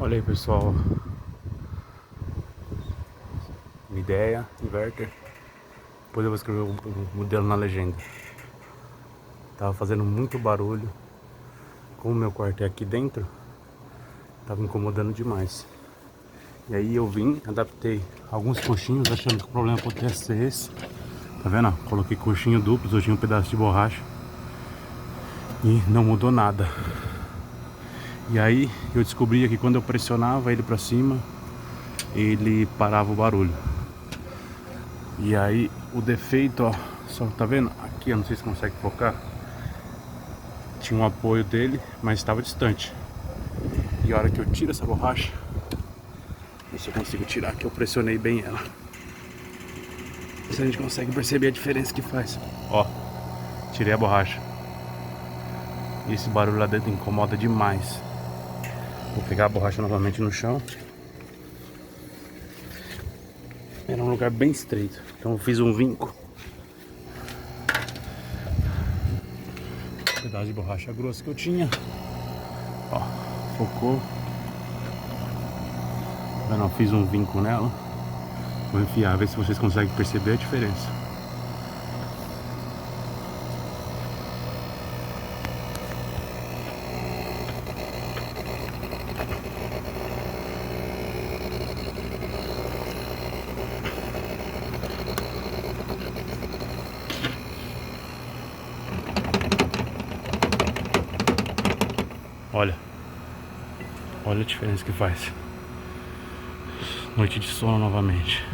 Olha aí, pessoal, uma ideia, inverter. Depois eu vou escrever o modelo na legenda. Tava fazendo muito barulho. Como o meu quarto é aqui dentro, tava incomodando demais. E aí eu vim, adaptei alguns coxinhos, achando que o problema pudesse ser esse. Tá vendo? Coloquei coxinho duplo, eu tinha um pedaço de borracha. E não mudou nada. E aí eu descobri que quando eu pressionava ele pra cima, ele parava o barulho. E aí o defeito, ó, só tá vendo? Aqui, eu não sei se consegue focar. Tinha um apoio dele, mas estava distante. E a hora que eu tiro essa borracha, ver se eu consigo tirar, que eu pressionei bem ela. Se a gente consegue perceber a diferença que faz. Ó, tirei a borracha. E esse barulho lá dentro incomoda demais. Vou pegar a borracha novamente no chão. Era um lugar bem estreito, então eu fiz um vinco. Um pedaço de borracha grossa que eu tinha. Ó, focou. Eu não fiz um vinco nela. Vou enfiar, ver se vocês conseguem perceber a diferença. Olha, olha a diferença que faz. Noite de sono novamente.